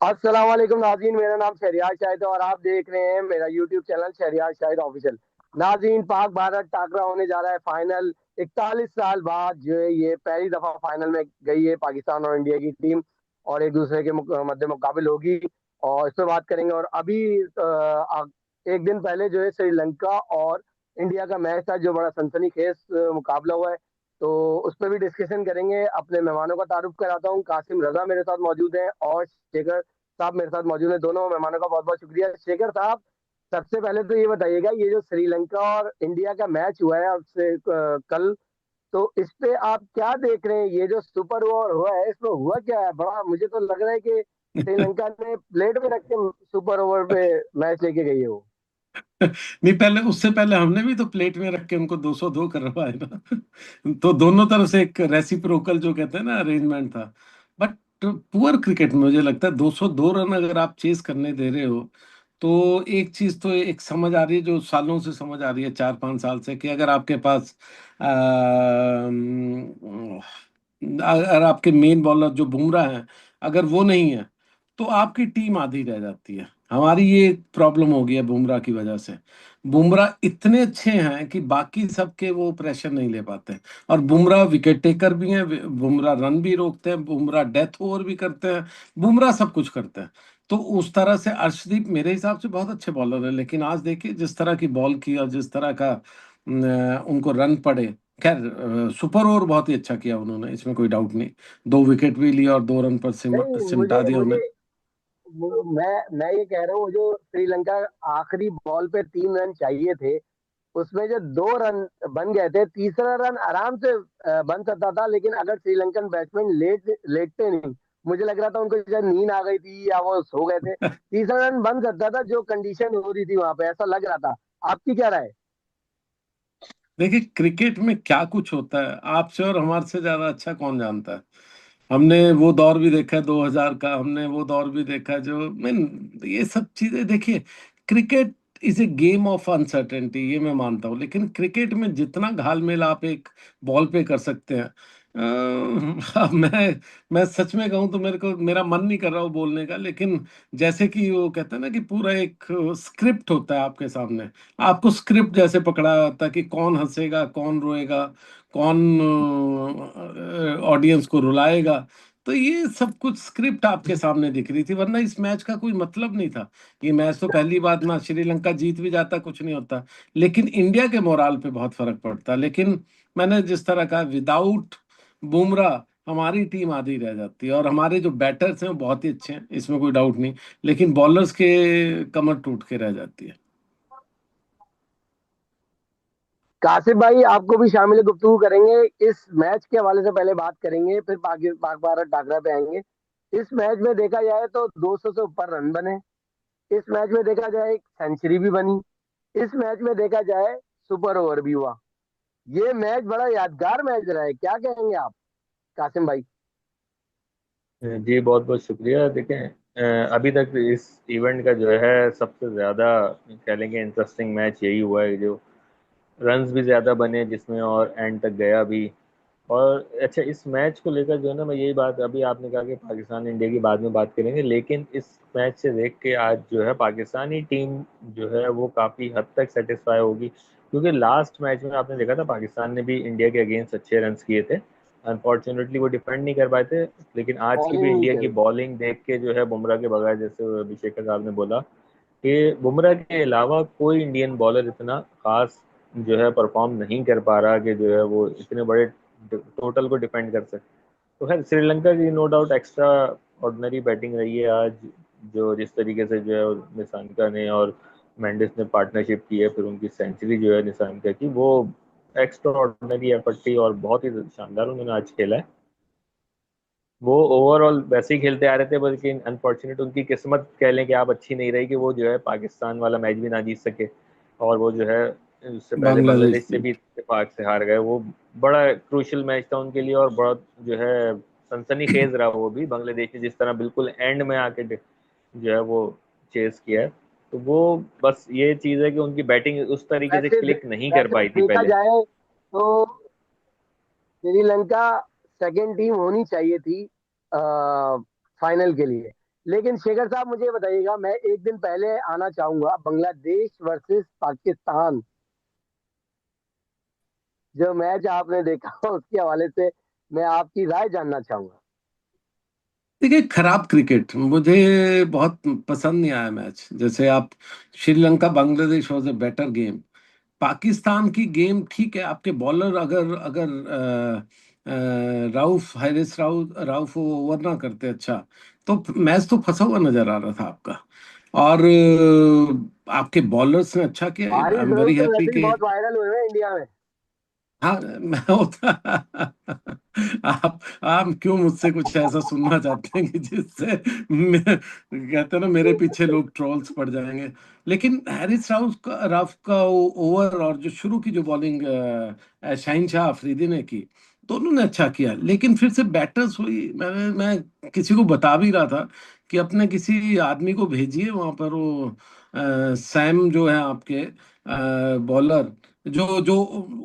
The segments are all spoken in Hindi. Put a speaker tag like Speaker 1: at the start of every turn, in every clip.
Speaker 1: अस्सलाम वालेकुम नाजीन, मेरा नाम शहरियार शाहिद है और आप देख रहे हैं मेरा YouTube channel Shahriyar Shahid official. Nazeen, Pak Bharat टाकरा होने जा रहा है फाइनल। 41 साल बाद जो है ये पहली दफा फाइनल में गई है पाकिस्तान और इंडिया की टीम, और एक दूसरे के मध्य मुकाबले होगी। और इस पर बात करेंगे। और अभी एक दिन पहले जो है श्रीलंका और इंडिया का मैच था, जो बड़ा सनसनीखेज मुकाबला हुआ है। तो उस पर भी डिस्कशन करेंगे। अपने मेहमानों का तारुफ कराता हूँ। कासिम रजा मेरे साथ मौजूद हैं और शेखर साहब मेरे साथ मौजूद हैं। दोनों मेहमानों का बहुत बहुत शुक्रिया। शेखर साहब, सबसे पहले तो ये बताइएगा, ये जो श्रीलंका और इंडिया का मैच हुआ है अब से कल, तो इस पे आप क्या देख रहे हैं? ये जो सुपर ओवर हुआ है, इसमें हुआ क्या है? बड़ा मुझे तो लग रहा है कि श्रीलंका ने प्लेट में रख के सुपर ओवर पे मैच लेके गई है वो।
Speaker 2: नहीं, पहले उससे पहले हमने भी तो प्लेट में रख के उनको 202 करवाए ना। तो दोनों तरफ से एक रेसिप्रोकल जो कहते हैं ना, अरेंजमेंट था। बट पुअर क्रिकेट में मुझे लगता है 202 रन अगर आप चेस करने दे रहे हो, तो एक चीज तो एक समझ आ रही है, जो सालों से समझ आ रही है, 4-5 साल से, कि अगर आपके पास अगर आपके मेन बॉलर जो बुमराह हैं, अगर वो नहीं है, तो आपकी टीम आधी रह जाती है। हमारी ये प्रॉब्लम हो गई है बुमराह की वजह से। बुमराह इतने अच्छे हैं कि बाकी सबके वो प्रेशर नहीं ले पाते। और बुमराह विकेट टेकर भी हैं, बुमराह रन भी रोकते हैं, बुमराह डेथ ओवर भी करते हैं, बुमराह सब कुछ करते हैं। तो उस तरह से अर्शदीप मेरे हिसाब से बहुत अच्छे बॉलर है, लेकिन आज देखिए जिस तरह की बॉल की और जिस तरह का उनको रन पड़े। खैर, सुपर ओवर बहुत ही अच्छा किया उन्होंने, इसमें कोई डाउट नहीं। 2 विकेट भी लिया और 2 रन पर
Speaker 1: नहीं,
Speaker 2: सिमटा
Speaker 1: मुझे
Speaker 2: दिया
Speaker 1: मुझे
Speaker 2: उन्हें।
Speaker 1: मैं ये कह रहा हूँ, जो श्रीलंका आखिरी बॉल पे 3 रन चाहिए थे, उसमें जो 2 रन बन गए थे, तीसरा रन आराम से बन सकता था। लेकिन अगर श्रीलंकन बैट्समैन लेटते नहीं, मुझे लग रहा था उनको शायद नींद आ गई थी या वो सो गए थे, तीसरा रन बन सकता था। जो कंडीशन हो रही थी वहां पे, ऐसा लग रहा था। आपकी क्या राय?
Speaker 2: देखिए, क्रिकेट में क्या कुछ होता है आपसे और हमारे से ज्यादा अच्छा कौन जानता है। हमने वो दौर भी देखा है 2000 का, हमने वो दौर भी देखा है जो ये सब चीजें देखिए। Cricket is a game of uncertainty, ये मैं मानता हूँ, लेकिन क्रिकेट में जितना घालमेल आप एक बॉल पे कर सकते हैं, अब मैं सच में कहूँ तो मेरा मन नहीं कर रहा वो बोलने का, लेकिन जैसे कि वो कहते हैं ना कि पूरा एक स्क्रिप्ट होता है आपके सामने। आपको स्क्रिप्ट जैसे पकड़ा होता है कि कौन हंसेगा, कौन रोएगा, कौन ऑडियंस को रुलाएगा। तो ये सब कुछ स्क्रिप्ट आपके सामने दिख रही थी, वरना इस मैच का कोई मतलब नहीं था। ये मैच तो पहली बात ना, श्रीलंका जीत भी जाता कुछ नहीं होता, लेकिन इंडिया के मोराल पे बहुत फर्क पड़ता। लेकिन मैंने जिस तरह कहा, विदाउट बुमराह हमारी टीम आधी रह जाती है। और हमारे जो बैटर्स हैं वो बहुत ही अच्छे हैं, इसमें कोई डाउट नहीं, लेकिन बॉलर्स के कमर टूट के रह जाती है।
Speaker 1: कासिफ भाई, आपको भी शामिल गुफ्तगू करेंगे इस मैच के हवाले से। पहले बात करेंगे, फिर पाक भारत टाकरा पे आएंगे। इस मैच में देखा जाए तो 200 से ऊपर रन बने। इस मैच में देखा जाए एक सेंचुरी भी बनी। इस मैच में देखा जाए सुपर ओवर भी हुआ। ये मैच बड़ा यादगार मैच रहा है। क्या कहेंगे आप, कासिम भाई?
Speaker 3: जी, बहुत बहुत शुक्रिया। देखें, अभी तक इस इवेंट का जो है सबसे ज़्यादा कह लेंगे इंटरेस्टिंग मैच यही हुआ है, जो रन्स भी ज़्यादा बने जिसमें, और एंड तक गया भी। और अच्छा, इस मैच को लेकर जो है ना, मैं यही बात, अभी आपने कहा कि पाकिस्तान इंडिया की बाद में बात करेंगे, लेकिन इस मैच से देख के आज जो है पाकिस्तानी टीम जो है वो काफ़ी हद तक सेटिस्फाई होगी, क्योंकि लास्ट मैच में आपने देखा था पाकिस्तान ने भी इंडिया के अगेंस्ट अच्छे रन्स किए थे। अनफॉर्चुनेटली वो डिफेंड नहीं कर पाए थे। लेकिन आज की
Speaker 1: बॉलिंग
Speaker 3: भी
Speaker 1: नहीं
Speaker 3: इंडिया की
Speaker 1: करे।
Speaker 3: बॉलिंग देख के जो है, बुमराह के बगैर, जैसे अभिषेक साहब ने बोला कि बुमराह के अलावा कोई इंडियन बॉलर इतना खास जो है परफॉर्म नहीं कर पा रहा कि जो है वो इतने बड़े टोटल को डिफेंड कर सके। तो खैर, श्रीलंका की no doubt extraordinary batting रही है आज। जो जिस तरीके से जो है निशांका ने और मेंडिस ने पार्टनरशिप की है, फिर उनकी सेंचुरी जो है निशांका की, वो एक्स्ट्रा ऑर्डिनरी एफर्ट थी और बहुत ही शानदार उन्होंने आज खेला है। वो ओवरऑल वैसे ही खेलते आ रहे थे, बल्कि अनफॉर्चुनेट उनकी किस्मत कह लें कि आप अच्छी नहीं रही कि वो जो है पाकिस्तान वाला मैच भी ना जीत सके, और वो जो है उससे पहले
Speaker 2: बांग्लादेश
Speaker 3: बांग्लादेश से
Speaker 2: की।
Speaker 3: भी इत्तेफाक से हार गए। वो बड़ा क्रूशियल मैच था उनके लिए, और बहुत जो है सनसनी खेज रहा वो भी। बांग्लादेश ने जिस तरह बिल्कुल एंड में आके जो है वो चेस किया है, तो वो बस ये चीज़ है कि उनकी बैटिंग उस तरीके से
Speaker 1: वैसे
Speaker 3: क्लिक नहीं कर
Speaker 1: वैसे
Speaker 3: पाई थी
Speaker 1: देखा
Speaker 3: पहले।
Speaker 1: जाए तो श्रीलंका सेकेंड टीम होनी चाहिए थी फाइनल के लिए। लेकिन शेखर साहब मुझे बताइएगा, मैं एक दिन पहले आना चाहूंगा बांग्लादेश वर्सेस पाकिस्तान, जो मैच आपने देखा उसके हवाले से मैं आपकी राय जानना चाहूंगा।
Speaker 2: देखिए, खराब क्रिकेट मुझे बहुत पसंद नहीं आया मैच। जैसे आप, Sri Lanka Bangladesh was a better game. Pakistan की गेम ठीक है, आपके बॉलर अगर अगर राउफ, हैरिस राउफ वो ओवर ना करते अच्छा, तो मैच तो फंसा हुआ नजर आ रहा था आपका। और आपके बॉलर्स ने अच्छा किया। आई
Speaker 1: हारिस
Speaker 2: एम
Speaker 1: रऊफ
Speaker 2: वेरी
Speaker 1: तो
Speaker 2: हैप्पी
Speaker 1: वैसे भी
Speaker 2: के
Speaker 1: बहुत वायरल हुए हैं इंडिया में।
Speaker 2: हाँ, मैं होता आप क्यों मुझसे कुछ ऐसा सुनना चाहते हैं कि जिससे कहते हैं ना, मेरे पीछे लोग ट्रोल्स पड़ जाएंगे। लेकिन हैरिस राफ का वो ओवर और जो शुरू की जो बॉलिंग शाहीन शाह अफरीदी ने की, दोनों ने अच्छा किया। लेकिन फिर से बैटर्स हुई, मैं किसी को बता भी रहा था कि अपने किसी आदमी को भेजिए वहां पर, वो सैम जो है आपके बॉलर, जो जो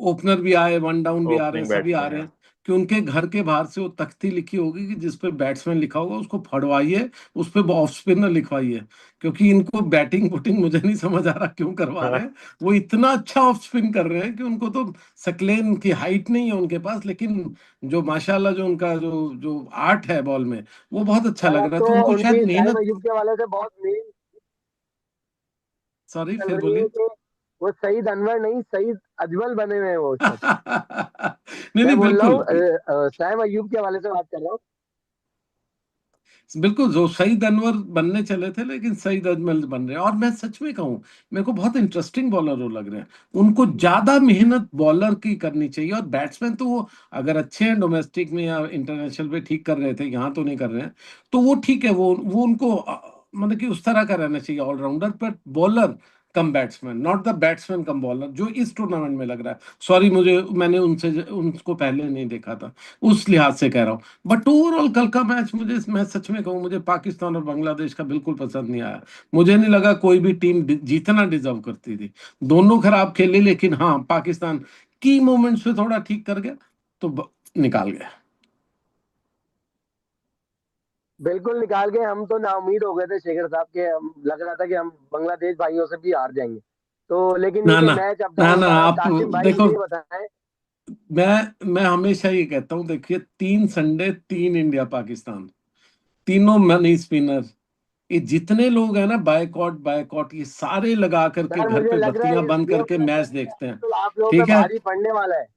Speaker 2: ओपनर भी आए, वन डाउन भी आ रहे हैं,
Speaker 3: ओपनिंग
Speaker 2: सभी आ
Speaker 3: बैट्समैन
Speaker 2: रहे
Speaker 3: है।
Speaker 2: हैं, कि उनके घर के बाहर से वो तख्ती लिखी होगी कि जिस पे बैट्समैन लिखा होगा उसको फड़वाइए, उस पे ऑफ स्पिनर लिखवाइए। क्योंकि इनको बैटिंग बुटिंग मुझे नहीं समझ आ रहा क्यों करवा रहे हैं। वो इतना अच्छा ऑफ स्पिन कर रहे हैं कि उनको तो, सकलेन की हाइट नहीं है उनके पास, लेकिन जो माशाल्लाह जो उनका जो जो आर्ट है बॉल में, वो बहुत अच्छा
Speaker 1: और
Speaker 2: लग
Speaker 1: अब
Speaker 2: रहा है।
Speaker 1: तो
Speaker 2: तो उनको शायद
Speaker 1: उनकी साइम
Speaker 2: मेहनत।
Speaker 1: अयूब के हवाले से बहुत मीम
Speaker 2: सॉरी,
Speaker 1: चल
Speaker 2: फिर
Speaker 1: रही है
Speaker 2: बोलिए।
Speaker 1: कि वो सईद अनवर नहीं, सईद अजमल बने हुए हैं वो उस वक्त।
Speaker 2: नहीं
Speaker 1: मैं
Speaker 2: नहीं,
Speaker 1: बोल रहा
Speaker 2: बिल्कुल।
Speaker 1: हूँ साइम अयूब के हवाले से बात कर रहा हूँ।
Speaker 2: बिल्कुल, जो सईद अनवर बनने चले थे, लेकिन सईद अजमल बन रहे हैं। और मैं सच में कहूँ, मेरे को बहुत इंटरेस्टिंग बॉलर वो लग रहे हैं। उनको ज्यादा मेहनत बॉलर की करनी चाहिए। और बैट्समैन तो वो अगर अच्छे हैं, डोमेस्टिक में या इंटरनेशनल पे ठीक कर रहे थे, यहाँ तो नहीं कर रहे हैं, तो वो ठीक है। वो उनको मतलब कि उस तरह का रहना चाहिए ऑलराउंडर। पर bowler come batsman, not the batsman come bowler, जो इस टूर्नामेंट में लग रहा है। सॉरी, मैंने उनसे उनको पहले नहीं देखा था, उस लिहाज से कह रहा हूँ। बट ओवरऑल कल का मैच, मैं सच में कहूँ, मुझे पाकिस्तान और बांग्लादेश का बिल्कुल पसंद नहीं आया। मुझे नहीं लगा कोई भी टीम जीतना डिजर्व करती थी। दोनों खराब खेले, लेकिन हाँ, पाकिस्तान की मोमेंट्स पे थोड़ा ठीक कर गया, तो निकाल गया।
Speaker 1: बिल्कुल निकाल के हम तो नाउमीद हो गए थे शेखर साहब के, हम लग रहा था कि हम बांग्लादेश भाइयों से भी हार जाएंगे। तो लेकिन ये
Speaker 2: ना
Speaker 1: जो
Speaker 2: ना,
Speaker 1: मैच अप
Speaker 2: ना
Speaker 1: डाउन
Speaker 2: ना,
Speaker 1: रहा है,
Speaker 2: आप
Speaker 1: कासिम भाई
Speaker 2: देखो,
Speaker 1: मुझे ये बताएं।
Speaker 2: मैं हमेशा ये कहता हूँ, देखिए, 3 संडे 3 इंडिया पाकिस्तान, तीनों मनी स्पिनर, ये जितने लोग हैं ना, बायकॉट बायकॉट, ये सारे लगा करके
Speaker 1: सर
Speaker 2: घर
Speaker 1: मुझे
Speaker 2: पे
Speaker 1: लग रहा है
Speaker 2: बत्तियां बंद
Speaker 1: ये
Speaker 2: करके
Speaker 1: वाला
Speaker 2: मैच
Speaker 1: फंडे
Speaker 2: देखते हैं।
Speaker 1: तो आप लोगों पे
Speaker 2: ठीक है।
Speaker 1: भारी पड़ने वाला है।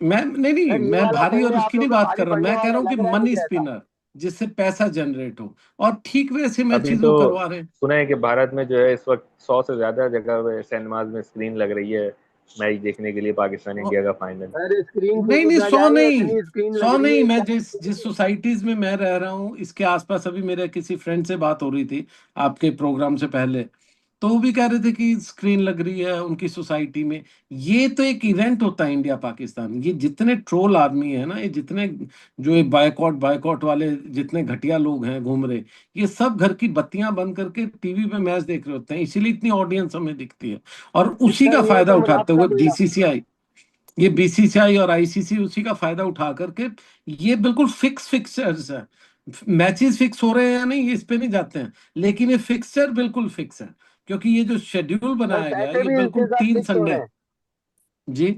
Speaker 2: मैं नहीं नहीं,
Speaker 1: सर ये
Speaker 2: मैं
Speaker 1: वाला
Speaker 2: भारी और
Speaker 1: फंडे आप
Speaker 2: उसकी नहीं
Speaker 1: लोगों पे
Speaker 2: बात
Speaker 1: भारी
Speaker 2: कर रहा,
Speaker 1: पड़ने
Speaker 2: मैं कह
Speaker 1: वाला
Speaker 2: रहा
Speaker 1: है,
Speaker 2: हूँ कि
Speaker 1: लग रहा है
Speaker 2: मनी
Speaker 1: मुझे ऐसा।
Speaker 2: स्पिनर, जिससे पैसा जनरेट हो। और ठीक वैसे
Speaker 3: अभी
Speaker 2: मैचेस
Speaker 3: तो
Speaker 2: वो करवा रहे हैं।
Speaker 3: सुना है कि भारत में जो है इस वक्त 100 से ज्यादा जगह पे सिनेमाज में स्क्रीन लग रही है मैच देखने के लिए, पाकिस्तान
Speaker 2: और-
Speaker 3: इंडिया का फाइनल।
Speaker 1: सर स्क्रीन की
Speaker 2: नहीं
Speaker 1: तो
Speaker 2: नहीं,
Speaker 1: क्या
Speaker 2: 100
Speaker 1: जाए,
Speaker 2: नहीं,
Speaker 1: इतनी स्क्रीन लग
Speaker 2: 100
Speaker 1: रही
Speaker 2: नहीं।
Speaker 1: है
Speaker 2: मैं
Speaker 1: क्या
Speaker 2: जिस जिस
Speaker 1: बोलूं।
Speaker 2: सोसाइटीज में मैं रह रहा हूँ, इसके आसपास, अभी मेरे किसी फ्रेंड से बात हो रही थी आपके प्रोग्राम से पहले, तो वो भी कह रहे थे कि स्क्रीन लग रही है उनकी सोसाइटी में। ये तो एक इवेंट होता है इंडिया पाकिस्तान। ये जितने ट्रोल आदमी है ना, ये जितने जो ये बायकॉट बायकॉट वाले जितने घटिया लोग हैं घूम रहे, ये सब घर की बत्तियां बंद करके टीवी पे मैच देख रहे होते हैं, इसीलिए इतनी ऑडियंस हमें दिखती है। और उसी
Speaker 1: सर
Speaker 2: का
Speaker 1: ये
Speaker 2: फायदा
Speaker 1: तो
Speaker 2: उठाते हुए
Speaker 1: मुनाफा हुआ।
Speaker 2: बीसीसीआई, ये बीसीसीआई और आईसीसी उसी का फायदा उठा करके, ये बिल्कुल फिक्सर्स है। मैचेस फिक्स हो रहे हैं या नहीं, इस पे नहीं जाते हैं, लेकिन ये फिक्सचर बिल्कुल फिक्स है। क्योंकि ये जो शेड्यूल
Speaker 1: सर
Speaker 2: बनाया गया है,
Speaker 1: पैसे
Speaker 2: ये
Speaker 1: भी इसके
Speaker 2: बिल्कुल
Speaker 1: साथ
Speaker 2: तीन
Speaker 1: फिक्स हो रहे
Speaker 2: संडे
Speaker 1: हैं।
Speaker 2: जी।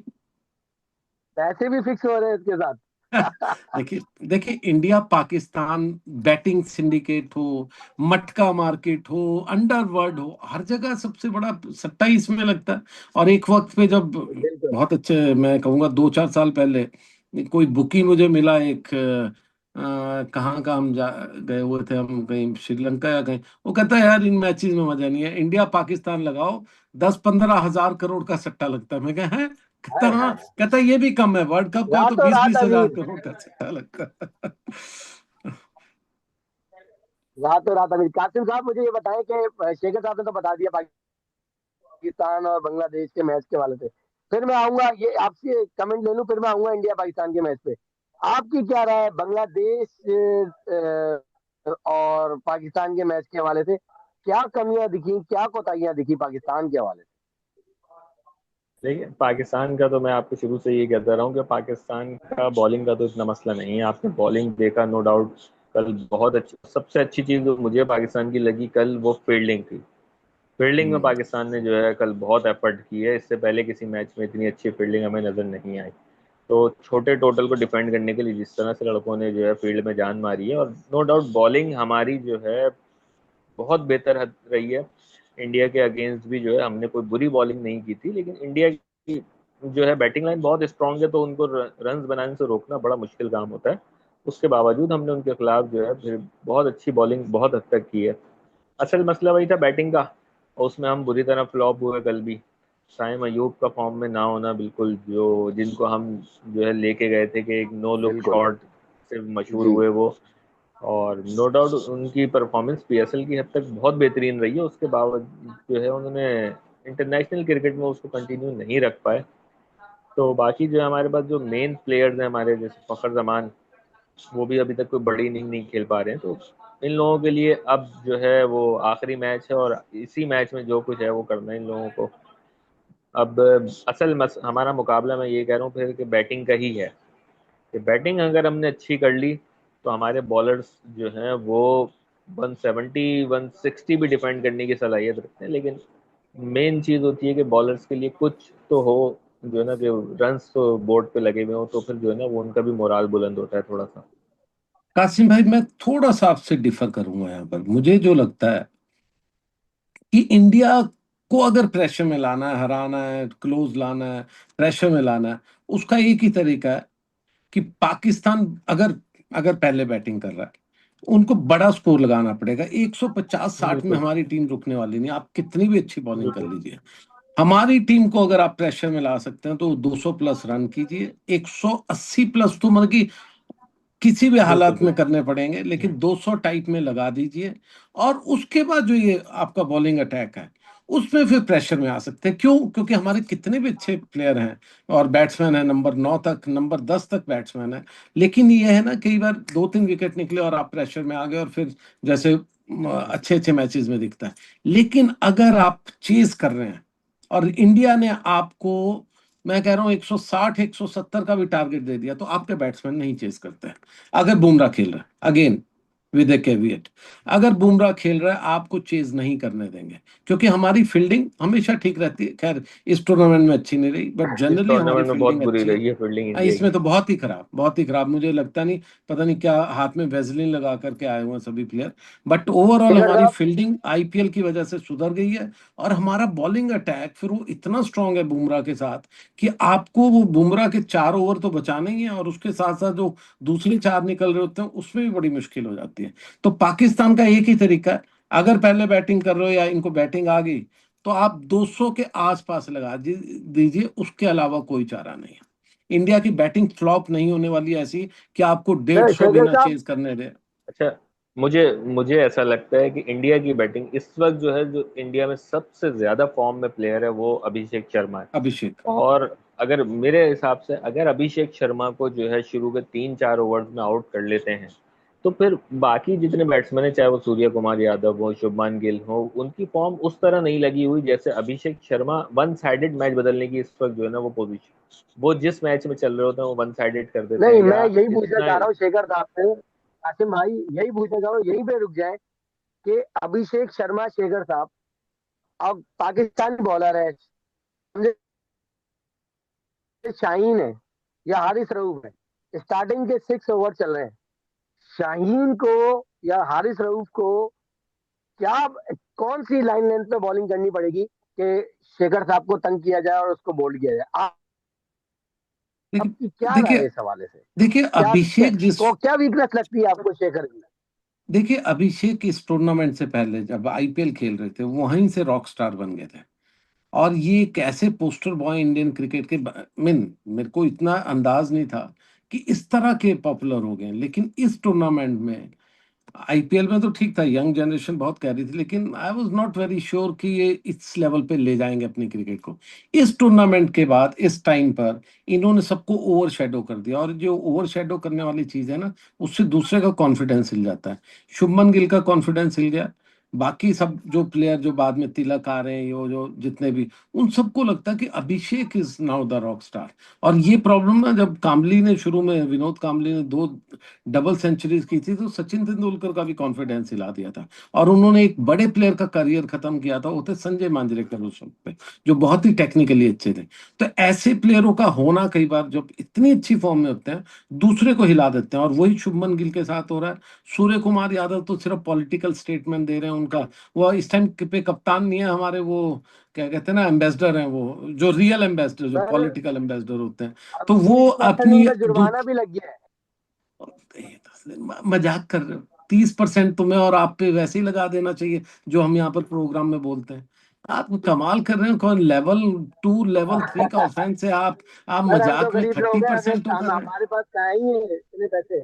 Speaker 1: पैसे भी फिक्स हो रहे हैं इसके साथ।
Speaker 2: देखिए, देखिए, इंडिया पाकिस्तान बैटिंग सिंडिकेट हो, मटका मार्केट हो, अंडरवर्ल्ड हो, हर जगह सबसे बड़ा सट्टा ही इसमें लगता है। और एक वक्त पे जब,
Speaker 1: बिल्कुल।
Speaker 2: बहुत अच्छे, मैं कहूँगा 2-4 साल पहले, कोई बुकी मुझे मिला एक, कहाँ का हम जा गए हुए थे, हम कहीं श्रीलंका या कहीं, वो कहता है यार इन मैचेस में मजा नहीं है, इंडिया पाकिस्तान लगाओ, 10-15 हजार करोड़ का सट्टा लगता है। मैं कहा है, कहता
Speaker 1: हाय
Speaker 2: हाँ,
Speaker 1: हाय।
Speaker 2: कहता ये भी कम है, वर्ल्ड कप का तो
Speaker 1: रातों
Speaker 2: बीस
Speaker 1: रात
Speaker 2: बीस हजार
Speaker 1: अमीर।
Speaker 2: करोड़ का सट्टा लगता है।
Speaker 1: रातों रात अमीर। कासिम साहब मुझे ये बताएं कि शेखर साहब ने तो बता दिया पाकिस्तान और बांग्लादेश के मैच के वाले थे। फिर मैं आऊंगा, ये आपसे कमेंट ले लूं, फिर मैं आऊंगा इंडिया पाकिस्तान के मैच पे। आपकी क्या राय है बांग्लादेश और पाकिस्तान के मैच के हवाले से? क्या कमियां दिखी, क्या कोताहियां दिखी पाकिस्तान के हवाले
Speaker 3: देखिए, पाकिस्तान का तो मैं आपको शुरू से ये कहता रहा हूँ कि पाकिस्तान का बॉलिंग का तो इतना मसला नहीं है। आपने बॉलिंग देखा, नो डाउट, कल बहुत अच्छी, सबसे अच्छी चीज जो मुझे पाकिस्तान की लगी कल वो फील्डिंग थी। फील्डिंग में
Speaker 2: हम्म,
Speaker 3: पाकिस्तान ने जो है कल बहुत एफर्ट की है, इससे पहले किसी मैच में इतनी अच्छी फील्डिंग हमें नजर नहीं आई। तो छोटे टोटल को डिफेंड करने के लिए जिस तरह से लड़कों ने जो है फील्ड में जान मारी है, और नो डाउट बॉलिंग हमारी जो है बहुत बेहतर रही है। इंडिया के अगेंस्ट भी जो है हमने कोई बुरी बॉलिंग नहीं की थी, लेकिन इंडिया की जो है बैटिंग लाइन बहुत स्ट्रांग है, तो उनको रन बनाने से रोकना बड़ा मुश्किल काम होता है। उसके बावजूद हमने उनके खिलाफ जो है फिर बहुत अच्छी बॉलिंग बहुत हद तक की है। असल मसला वही था बैटिंग का, और उसमें हम बुरी तरह फ्लॉप हुए कल भी। साइम अयूब का फॉर्म में ना होना, बिल्कुल जो जिनको हम जो है लेके गए थे कि एक नो लुक
Speaker 1: बिल्कुल।
Speaker 3: शॉट से मशहूर
Speaker 1: जी।
Speaker 3: हुए वो, और नो डाउट उनकी परफॉर्मेंस पीएसएल की हद तक बहुत बेहतरीन रही है, उसके बावजूद जो है उन्होंने इंटरनेशनल क्रिकेट में उसको कंटिन्यू नहीं रख पाए। तो बाकी जो है हमारे पास जो मेन प्लेयर्स हैं हमारे, जैसे फखर जमान, वो भी अभी तक कोई बड़ी इनिंग नहीं खेल पा रहे हैं। तो इन लोगों के लिए अब जो है वो आखिरी मैच है, और इसी मैच में जो कुछ है वो करना है इन लोगों को। अब हमारा मुकाबला मैं ये कह रहा हूँ फिर कि बैटिंग का ही है, कि बैटिंग अगर हमने अच्छी कर ली तो हमारे बॉलर्स जो हैं वो 170 160 भी डिफेंड करने की सलाहियत रखते हैं। लेकिन मेन चीज़ होती है कि बॉलर्स के लिए कुछ तो हो, जो है ना कि रन्स तो बोर्ड पे लगे हुए हो, तो फिर जो है ना वो उनका भी मोराल बुलंद होता है थोड़ा सा।
Speaker 2: कासिम भाई मैं थोड़ा सा आपसे डिफर करूंगा यहाँ पर। मुझे जो लगता है कि इंडिया को अगर प्रेशर में लाना है, हराना है, क्लोज लाना है, प्रेशर में लाना है, उसका एक ही तरीका है कि पाकिस्तान अगर अगर पहले बैटिंग कर रहा है, उनको बड़ा स्कोर लगाना पड़ेगा। 150-60 में
Speaker 3: बिल्कुल
Speaker 2: हमारी टीम रुकने वाली नहीं, आप कितनी भी अच्छी बॉलिंग कर
Speaker 3: बिल्कुल।
Speaker 2: लीजिए। हमारी टीम को अगर आप प्रेशर में ला सकते हैं तो 200 प्लस रन कीजिए, 180 प्लस तो मतलब कि किसी भी
Speaker 3: बिल्कुल
Speaker 2: हालात में
Speaker 3: बिल्कुल।
Speaker 2: करने पड़ेंगे, लेकिन 200 टाइप में लगा दीजिए। और उसके बाद जो ये आपका बॉलिंग अटैक है, उसमें फिर प्रेशर में आ सकते हैं। क्यों? क्योंकि हमारे कितने भी अच्छे प्लेयर हैं और बैट्समैन है, नंबर 9 तक, नंबर 10 तक बैट्समैन है। लेकिन ये है ना, कई बार 2-3 विकेट निकले और आप प्रेशर में आ गए, और फिर जैसे अच्छे अच्छे मैचेस में दिखता है। लेकिन अगर आप चेज कर रहे हैं और इंडिया ने आपको, मैं कह रहा हूँ 160 170 का भी टारगेट दे दिया, तो आपके बैट्समैन नहीं चेस करते हैं। अगर बुमराह खेल रहा है, अगेन विद ए कैविएट, अगर बुमराह खेल रहा है आपको चेज नहीं करने देंगे, क्योंकि हमारी फील्डिंग हमेशा ठीक रहती है। खैर इस टूर्नामेंट में अच्छी नहीं रही, बट
Speaker 3: इस
Speaker 2: जनरली हमारी
Speaker 3: टूर्नामेंट में बहुत
Speaker 2: फील्डिंग
Speaker 3: बुरी
Speaker 2: अच्छी है।
Speaker 3: रही है फील्डिंग
Speaker 2: हाँ,
Speaker 3: इंडिया
Speaker 2: इसमें
Speaker 3: की।
Speaker 2: तो बहुत ही खराब, बहुत ही खराब। मुझे लगता नहीं, पता नहीं क्या हाथ में वेजलिन लगा करके आए हुए हैं सभी प्लेयर। बट ओवरऑल
Speaker 1: शेखर
Speaker 2: हमारी
Speaker 1: साहब।
Speaker 2: फील्डिंग आईपीएल की वजह से सुधर गई है। और हमारा बॉलिंग अटैक फिर वो इतना स्ट्रांग है बुमराह के साथ कि आपको वो बुमराह के 4 ओवर तो बचाने ही है, और उसके साथ साथ जो दूसरे 4 निकल रहे होते हैं उसमें भी बड़ी मुश्किल हो जाती है। तो पाकिस्तान का एक ही तरीका है, अगर पहले बैटिंग कर रहे हो या इनको बैटिंग आ गई, तो आप 200 के आसपास लगा दीजिए, उसके अलावा कोई चारा नहीं है। इंडिया की बैटिंग फ्लॉप नहीं होने वाली है ऐसी कि आपको 150
Speaker 1: शेखर
Speaker 2: बिना
Speaker 1: साहब।
Speaker 2: चेज करने दे।
Speaker 3: अच्छा, मुझे मुझे ऐसा लगता है कि इंडिया की बैटिंग इस वक्त जो है, जो इंडिया में सबसे ज्यादा फॉर्म में प्लेयर है वो अभिषेक शर्मा है।
Speaker 2: अभिषेक।
Speaker 3: और अगर मेरे हिसाब से अगर अभिषेक शर्मा को जो है शुरू के 3-4 ओवर्स में आउट कर लेते हैं, तो फिर बाकी जितने बैट्समैन है, चाहे वो सूर्य कुमार यादव हो, शुभमान गिल हो, उनकी फॉर्म उस तरह नहीं लगी हुई जैसे Abhishek Sharma one sided match बदलने की इस वक्त जो है ना वो पोजीशन, वो जिस मैच में चल रहे होते हैं वो वन साइडेड कर देते
Speaker 1: नहीं,
Speaker 3: हैं,
Speaker 1: मैं
Speaker 3: या
Speaker 1: यही पूछना
Speaker 3: इतना।
Speaker 1: चाह रहा हूँ शेखर साहब से, कासिम भाई, यही पूछना चाह रहा हूँ, यहीं पे रुक जाए कि अभिषेक शर्मा, शेखर साहब, अब पाकिस्तानी बॉलर है, समझे, शाहीन है या हारिस रऊफ है, स्टार्टिंग के 6 ओवर चल रहे हैं, शाहीन को या हारिस रऊफ को क्या, कौन सी लाइन लेंथ पे बॉलिंग करनी पड़ेगी कि शेखर साहब को तंग किया जाए और उसको बोल्ड किया जाए?
Speaker 2: देखिए
Speaker 1: आपकी क्या राय
Speaker 2: देखिए
Speaker 1: है इस हवाले से?
Speaker 2: देखिए
Speaker 1: क्या
Speaker 2: अभिषेक जिस
Speaker 1: को क्या वीकनेस लगती है आपको शेखर की?
Speaker 2: देखिए अभिषेक इस टूर्नामेंट से पहले जब आईपीएल खेल रहे थे वहीं से रॉक स्टार बन गए थे। और ये कैसे पोस्टर बॉय इंडियन क्रिकेट के, मीन मेरे को इतना अंदाज नहीं था कि इस तरह के पॉपुलर हो गए। लेकिन इस टूर्नामेंट में, आईपीएल में तो ठीक था, यंग जनरेशन बहुत कह रही थी, लेकिन I was not very sure कि ये इस लेवल पे ले जाएंगे अपनी क्रिकेट को। इस टूर्नामेंट के बाद इस टाइम पर इन्होंने सबको ओवर शेडो कर दिया, और जो ओवर शेडो करने वाली चीज है ना, उससे दूसरे का कॉन्फिडेंस हिल जाता है। शुभमन गिल का कॉन्फिडेंस हिल गया। बाकी सब जो प्लेयर जो बाद में तिलक आ रहे हैं, यो जो जितने भी, उन सबको लगता है कि Abhishek is now the rock star. और ये प्रॉब्लम ना, जब कामली ने शुरू में, विनोद कामली ने 2 डबल सेंचुरीज की थी, तो सचिन तेंदुलकर का भी कॉन्फिडेंस हिला दिया था। और उन्होंने एक बड़े प्लेयर का करियर खत्म किया था, वो थे संजय मांजरेकर उस वक्त पे, जो बहुत ही टेक्निकली अच्छे थे। तो ऐसे प्लेयरों का होना कई बार जब इतनी अच्छी फॉर्म में होते हैं, दूसरे को हिला देते हैं, और वही शुभमन गिल के साथ हो रहा है। सूर्य कुमार यादव तो सिर्फ पॉलिटिकल स्टेटमेंट दे रहे हैं, उनका वो इस टाइम पे कप्तान नहीं है हमारे, वो क्या कहते हैं ना, एम्बेसडर हैं, वो जो रियल एम्बेसडर, जो
Speaker 1: पर
Speaker 2: पॉलिटिकल एम्बेसडर होते हैं।
Speaker 1: अब
Speaker 2: तो वो
Speaker 1: 30%
Speaker 2: अपनी
Speaker 1: उनका जुर्माना भी लग गया है।
Speaker 2: मजाक कर रहे हो? 30% तुम्हें और आप पे वैसे ही लगा देना चाहिए, जो हम यहाँ पर प्रोग्राम में बोलते हैं। आप कमाल कर रहे हो, कौन लेवल 2 लेवल 3 का ऑफेंस है, आप
Speaker 1: पर हम तो
Speaker 2: मजाक में
Speaker 1: गरीब
Speaker 2: थर्टी
Speaker 1: लोग हैं,
Speaker 2: परसेंट तो कर रहे हैं।
Speaker 1: हमारे पास कहाँ ही है इतने पैसे।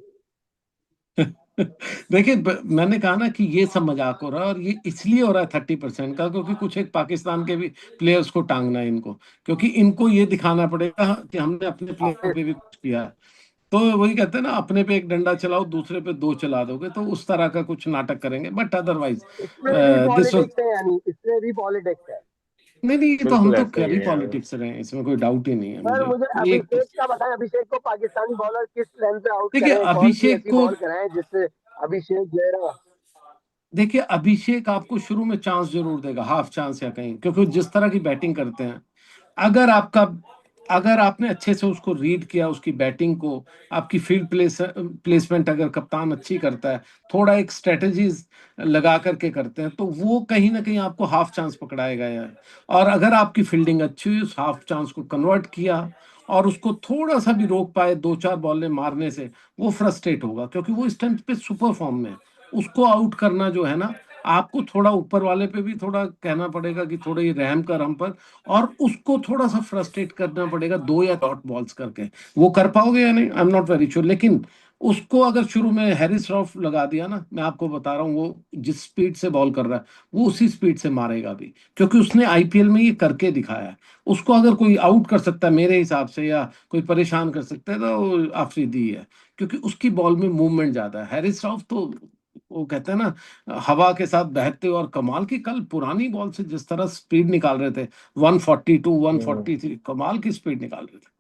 Speaker 2: देखिए, मैंने कहा ना कि ये सब मजाक हो रहा है, और ये इसलिए हो रहा है 30% का, क्योंकि कुछ एक पाकिस्तान के भी प्लेयर्स को टांगना है इनको, क्योंकि इनको ये दिखाना पड़ेगा कि हमने अपने प्लेयरों पे भी कुछ किया है। तो वही कहते हैं ना, अपने पे एक डंडा चलाओ, दूसरे पे दो चला दोगे, तो उस तरह का कुछ नाटक करेंगे, बट अदरवाइज
Speaker 1: इसमें भी
Speaker 2: दिस वाज,
Speaker 1: पॉलिटिक्स है, यानी इसमें भी पॉलिटिक्स है।
Speaker 2: नहीं नहीं, ये तो हम
Speaker 3: बिल्कुल
Speaker 2: तो
Speaker 3: ऐसा ही
Speaker 2: कर ही
Speaker 3: है।
Speaker 2: पॉलिटिक्स रहे हैं, इसमें कोई डाउट ही नहीं है
Speaker 1: पर
Speaker 2: मुझे।
Speaker 1: मुझे
Speaker 2: ये
Speaker 1: अभिषेक का बताएं, अभिषेक को पाकिस्तानी बॉलर किस लेंथ पे आउट
Speaker 2: देखिए
Speaker 1: करें, कौन सी
Speaker 2: अभिषेक
Speaker 1: ऐसी
Speaker 2: को,
Speaker 1: बॉल कराएं जिससे अभिषेक जो है ना।
Speaker 2: देखिए अभिषेक आपको शुरू में चांस जरूर देगा, हाफ चांस या कहीं, क्योंकि जिस तरह की बैटिंग करते हैं, अगर आपका अगर आपने अच्छे से उसको रीड किया, उसकी बैटिंग को, आपकी प्लेसमेंट अगर कप्तान अच्छी करता है, थोड़ा एक स्ट्रेटजीज लगा करके करते हैं, तो वो कहीं ना कहीं आपको हाफ चांस पकड़ाएगा यार। और अगर आपकी फील्डिंग अच्छी हुई, उस हाफ चांस को कन्वर्ट किया, और उसको थोड़ा सा भी रोक पाए 2-4 बॉलें मारने से, वो फ्रस्ट्रेट होगा, क्योंकि वो इस टाइम पे सुपर फॉर्म में है। उसको आउट करना जो है ना, आपको थोड़ा ऊपर वाले पे भी थोड़ा कहना पड़ेगा कि थोड़ा ही रहम कर हम पर, और उसको थोड़ा सा फ्रस्ट्रेट करना पड़ेगा 2 या डॉट बॉल्स करके। वो कर पाओगे या नहीं, I am not very sure, लेकिन उसको अगर शुरू में हैरिस रॉफ लगा दिया ना, मैं आपको बता रहा हूँ, वो जिस स्पीड से बॉल कर रहा है, वो उसी स्पीड से मारेगा भी, क्योंकि उसने आईपीएल में ये करके दिखाया है। उसको अगर कोई आउट कर सकता है मेरे हिसाब से, या कोई परेशान कर सकता है, तो वो आफरीदी है, क्योंकि उसकी बॉल में मूवमेंट ज्यादा है। हैरिस रॉफ तो वो कहते हैं ना, हवा के साथ बहते, और कमाल की कल पुरानी बॉल से जिस तरह स्पीड निकाल रहे थे, 142
Speaker 3: हम्म।
Speaker 2: 143, कमाल की स्पीड निकाल रहे थे।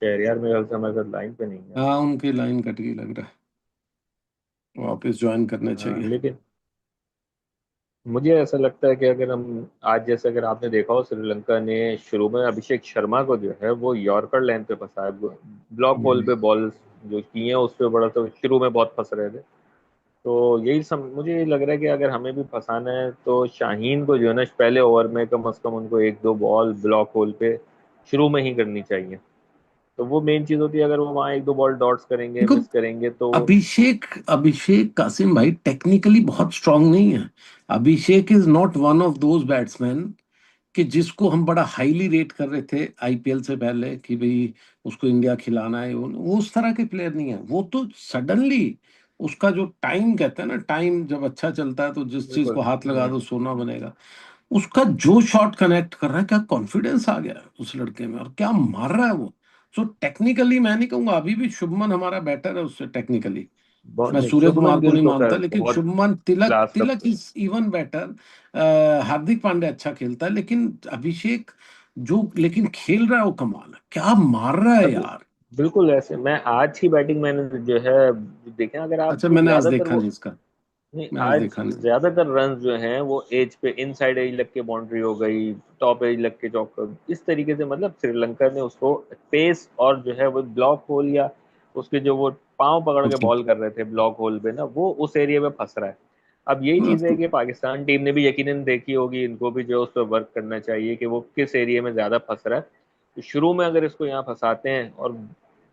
Speaker 3: खैर यार, मेरे ख्याल से हमारे साथ लाइन पे नहीं है।
Speaker 2: हाँ, उनकी लाइन कट गई लग रहा है, वापस ज्वाइन करना
Speaker 3: हाँ,
Speaker 2: चाहिए।
Speaker 3: लेकिन मुझे ऐसा लगता है कि अगर हम आज जैसे, अगर आपने देखा हो, श्रीलंका ने शुरू में अभिषेक शर्मा को जो है वो यॉर्कर लाइन पे फंसाया, ब्लॉक होल
Speaker 2: हम्म।
Speaker 3: पे बॉल जो की है उस पे बड़ा, तो शुरू में बहुत फंस रहे थे। तो मुझे ये लग रहा है कि अगर हमें भी फंसाना है तो शाहीन को जो है ना, पहले ओवर में कम से कम उनको 1-2 बॉल ब्लॉक होल पे शुरू में ही करनी चाहिए। तो वो मेन चीज होती है, अगर वो वहाँ 1-2 बॉल डॉट्स करेंगे,
Speaker 2: देखो,
Speaker 3: मिस करेंगे तो।
Speaker 2: अभिषेक अभिषेक कासिम भाई टेक्निकली बहुत स्ट्रांग नहीं है। Abhishek is not one of those batsman कि जिसको हम बड़ा हाईली रेट कर रहे थे आईपीएल से पहले, कि भाई उसको इंडिया खिलाना है, वो उस तरह के प्लेयर नहीं है। वो तो सडनली उसका जो टाइम कहते हैं ना, टाइम जब अच्छा चलता है, तो जिस चीज
Speaker 3: बिल्कुल।
Speaker 2: को हाथ लगा दो सोना बनेगा। उसका जो शॉट कनेक्ट कर रहा है, क्या कॉन्फिडेंस आ गया है उस लड़के में, और क्या मार रहा है वो। सो टेक्निकली मैं नहीं कहूंगा, अभी भी शुभमन हमारा बेटर है उससे टेक्निकली।
Speaker 3: बहुत
Speaker 2: मैं
Speaker 3: नहीं,
Speaker 2: सूर्य कुमार
Speaker 3: शुभमन
Speaker 2: को
Speaker 3: गिल
Speaker 2: नहीं
Speaker 3: तो
Speaker 2: मानता,
Speaker 3: खैर
Speaker 2: लेकिन
Speaker 3: बहुत
Speaker 2: शुभमन, तिलक
Speaker 3: क्लास का
Speaker 2: Tilak
Speaker 3: player।
Speaker 2: Is even better. Hardik Pandya अच्छा खेलता है, लेकिन अभिषेक जो लेकिन खेल रहा है वो कमाल है, क्या मार रहा है
Speaker 3: अभी
Speaker 2: यार।
Speaker 3: बिल्कुल ऐसे, मैं आज ही बैटिंग मैंने जो है देखे, अगर आप
Speaker 2: अच्छा,
Speaker 3: जो
Speaker 2: मैंने आज
Speaker 3: ज्यादातर
Speaker 2: देखा
Speaker 3: वो,
Speaker 2: नहीं इसका,
Speaker 3: नहीं,
Speaker 2: मैं आज
Speaker 3: आज
Speaker 2: देखा नहीं।
Speaker 3: ज्यादातर रन जो हैं वो एज पे, इनसाइड एज लग के बाउंड्री हो गई, टॉप एज लग के चौका, इस तरीके से, मतलब श्रीलंका ने उसको पेस और जो है वो ब्लॉक होल, या उसके जो वो पांव पकड़ के
Speaker 2: ओके।
Speaker 3: बॉल कर रहे थे ब्लॉक होल पे ना, वो उस एरिया में फंस रहा है। अब यही चीज है कि पाकिस्तान टीम ने भी यकीनन देखी होगी, इनको भी जो है उस पर वर्क करना चाहिए कि वो किस एरिया में ज्यादा फंस रहा है। तो शुरू में अगर इसको यहाँ फंसाते हैं, और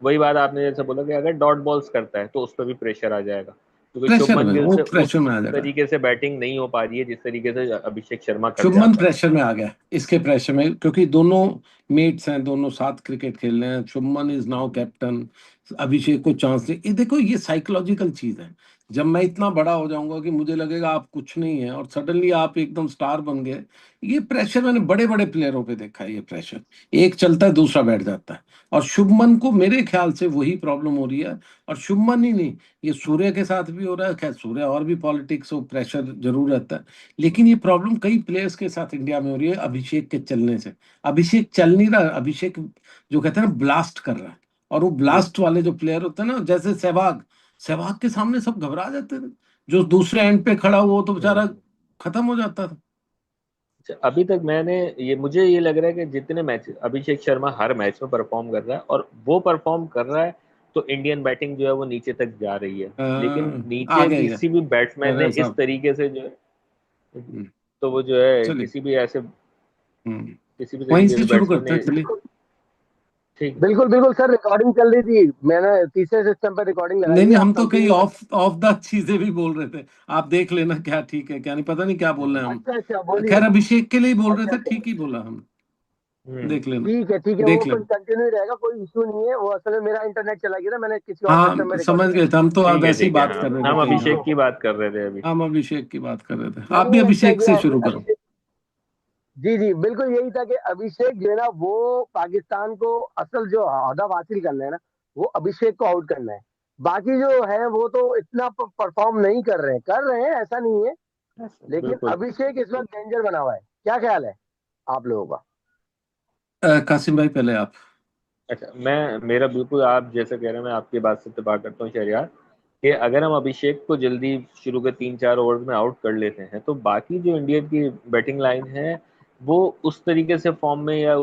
Speaker 3: वही बात आपने जैसे बोला कि अगर डॉट बॉल्स करता है तो उस पर भी प्रेशर आ जाएगा, क्योंकि
Speaker 2: प्रेशर
Speaker 3: शुभमन
Speaker 2: में,
Speaker 3: गिल
Speaker 2: वो
Speaker 3: से उस
Speaker 2: प्रेशर में आ जाएगा।
Speaker 3: तरीके से बैटिंग नहीं हो पा रही है जिस तरीके से अभिषेक शर्मा कर
Speaker 2: शुभमन
Speaker 3: जाता है।
Speaker 2: प्रेशर में आ गया, इसके प्रेशर में, क्योंकि दोनों मेट्स हैं, दोनों साथ क्रिकेट खेल रहे हैं, शुभमन इज नाउ कैप्टन, अभिषेक को चांस दे। ये देखो, ये साइकोलॉजिकल चीज है। जब मैं इतना बड़ा हो जाऊंगा कि मुझे लगेगा आप कुछ नहीं है और सडनली आप एकदम स्टार बन गए, ये प्रेशर मैंने बड़े बड़े प्लेयरों पे देखा है। ये प्रेशर एक चलता है दूसरा बैठ जाता है, और शुभमन को मेरे ख्याल से वही प्रॉब्लम हो रही है। और शुभमन ही नहीं, ये सूर्य के साथ भी हो रहा है। खैर सूर्य और भी पॉलिटिक्स और प्रेशर जरूर रहता है, लेकिन ये प्रॉब्लम कई प्लेयर्स के साथ इंडिया में हो रही है अभिषेक के चलने से। अभिषेक चल नहीं रहा, अभिषेक जो कहते हैं ना ब्लास्ट कर रहा है। और वो ब्लास्ट वाले जो प्लेयर होते हैं ना, जैसे सहवाग, सहवाग के सामने सब घबरा जाते थे। जो दूसरे एंड पे खड़ा हुआ वो तो बेचारा
Speaker 3: हम्म।
Speaker 2: खत्म हो जाता था।
Speaker 3: अच्छा, अभी तक मुझे ये लग रहा है कि जितने मैच अभिषेक शर्मा हर मैच में परफॉर्म कर रहा है, और वो परफॉर्म कर रहा है, तो इंडियन बैटिंग जो है वो नीचे तक जा रही है। लेकिन
Speaker 2: आ
Speaker 3: नीचे
Speaker 2: गया ये
Speaker 3: किसी भी बैट्समैन ने
Speaker 2: मेरे
Speaker 3: इस
Speaker 2: साहब।
Speaker 3: तरीके से जो है,
Speaker 2: हम्म,
Speaker 3: तो वो जो है
Speaker 2: चलिए। हम्म,
Speaker 3: किसी भी
Speaker 2: वहीं
Speaker 3: तरीके
Speaker 2: से
Speaker 3: से
Speaker 2: शुरू
Speaker 3: बैट्समैन
Speaker 2: करते
Speaker 3: ने।
Speaker 2: हैं, चलिए।
Speaker 3: ठीक।
Speaker 1: बिल्कुल बिल्कुल सर, रिकॉर्डिंग चल रही थी, मैंने तीसरे सिस्टम पे रिकॉर्डिंग लगाई
Speaker 2: नहीं
Speaker 1: हुई
Speaker 2: नहीं,
Speaker 1: है, आप
Speaker 2: हम तो कहीं
Speaker 1: कंटिन्यू कर।
Speaker 2: ऑफ ऑफ द चीजें भी बोल रहे थे। आप देख लेना क्या ठीक है क्या नहीं, पता नहीं क्या बोल रहे हैं
Speaker 1: अच्छा
Speaker 2: हम।
Speaker 1: अच्छा, बोलिए।
Speaker 2: खैर अभिषेक के लिए ही बोल रहे
Speaker 1: अच्छा
Speaker 2: थे,
Speaker 1: अच्छा,
Speaker 2: ठीक ही बोला हम।
Speaker 3: हम्म।
Speaker 2: देख लेना।
Speaker 1: ठीक है, वो
Speaker 2: देख
Speaker 1: कोई
Speaker 2: लेना।
Speaker 1: कंटिन्यू रहेगा, कोई इशू नहीं है। वो असल में मेरा इंटरनेट चला गया था, मैंने किसी और सिस्टम में
Speaker 2: हाँ समझ
Speaker 1: रिकॉर्डिंग
Speaker 2: गए
Speaker 1: लगाई।
Speaker 2: थे हम तो, आप वैसे ही
Speaker 3: ठीक है,
Speaker 2: बात कर रहे थे
Speaker 3: हम
Speaker 2: कहीं। हाँ,
Speaker 3: अभिषेक की बात कर रहे थे अभी।
Speaker 2: हम अभिषेक की बात कर रहे थे, आप भी
Speaker 1: नहीं अच्छा
Speaker 2: अभिषेक
Speaker 1: किया
Speaker 2: से
Speaker 1: आपने,
Speaker 2: शुरू करो।
Speaker 1: अभिषेक। जी जी, बिल्कुल यही था कि अभिषेक जो है ना, वो पाकिस्तान को असल जो हदफ हासिल करना है ना, वो अभिषेक को आउट करना है। बाकी जो है वो तो इतना परफॉर्म नहीं कर रहे हैं ऐसा नहीं है। लेकिन
Speaker 3: बिल्कुल।
Speaker 1: अभिषेक इस वक्त डेंजर बना हुआ है। क्या ख्याल है आप लोगों का?
Speaker 2: कासिम भाई पहले आप।
Speaker 3: अच्छा, मेरा बिल्कुल आप जैसे कह रहे हैं, मैं आपकी बात से इत्तेफाक करता हूँ शहरियार, कि अगर हम अभिषेक को जल्दी शुरू के 3-4 ओवर में आउट कर लेते हैं, तो बाकी जो इंडिया की बैटिंग लाइन है वो उस तरीके से फॉर्म में, या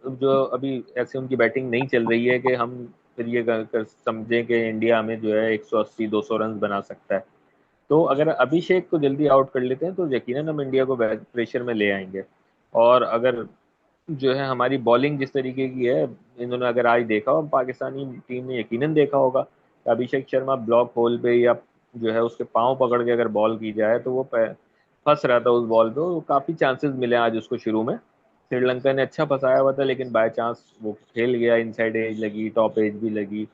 Speaker 3: जो अभी ऐसे उनकी बैटिंग नहीं चल रही है कि हम फिर ये कर समझें कि इंडिया हमें जो है 180-200 रन बना सकता है। तो अगर अभिषेक को जल्दी आउट कर लेते हैं तो यकीनन हम इंडिया को प्रेशर में ले आएंगे। और अगर जो है हमारी बॉलिंग जिस तरीके की है, इन्होंने अगर आज देखा हो, पाकिस्तानी टीम ने यकीनन देखा होगा कि अभिषेक शर्मा ब्लॉक होल पे या जो है उसके पाँव पकड़ के अगर बॉल की जाए तो वो फंस रहा था उस बॉल पे। वो काफ़ी चांसेस मिले आज उसको शुरू में, श्रीलंका ने अच्छा फंसाया हुआ था, लेकिन बाय चांस वो खेल गया, इनसाइड एज लगी, टॉप एज भी लगी,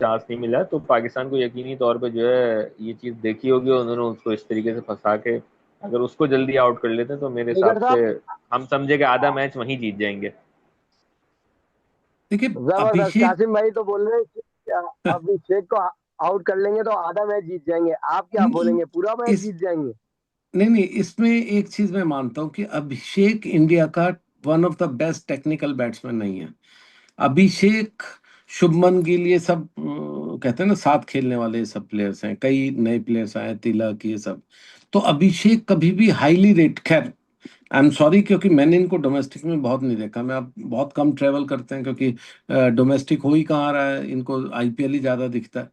Speaker 3: चांस नहीं मिला। तो पाकिस्तान को यकीनी तौर पे जो है ये चीज़ देखी होगी, और उन्होंने उसको इस तरीके से फंसा के अगर उसको जल्दी आउट कर लेते हैं तो मेरे हिसाब
Speaker 1: जिगर
Speaker 3: से
Speaker 1: साहब,
Speaker 3: हम समझे कि आधा मैच वहीं जीत जाएंगे।
Speaker 2: देखिए
Speaker 1: जबरदस्त।
Speaker 2: अभिषेक।
Speaker 1: कासिम भाई तो बोल रहे हैं कि अभिषेक को आउट कर लेंगे तो आधा मैच जीत जाएंगे, आप क्या बोलेंगे, पूरा मैच
Speaker 2: इस
Speaker 1: जीत जाएंगे?
Speaker 2: नहीं नहीं, इसमें एक चीज मैं मानता हूं कि अभिषेक इंडिया का one of the best technical batsman नहीं है। अभिषेक, शुभमन गिल, ये सब कहते हैं ना साथ खेलने वाले सब प्लेयर्स हैं, कई नए प्लेयर्स आए, तिलक, ये सब। तो अभिषेक कभी भी हाईली रेट, खैर आई एम सॉरी क्योंकि मैंने इनको डोमेस्टिक में बहुत नहीं देखा। मैं अब बहुत कम ट्रेवल करते हैं क्योंकि डोमेस्टिक हो ही कहाँ रहा है, इनको आईपीएल ही ज्यादा दिखता है।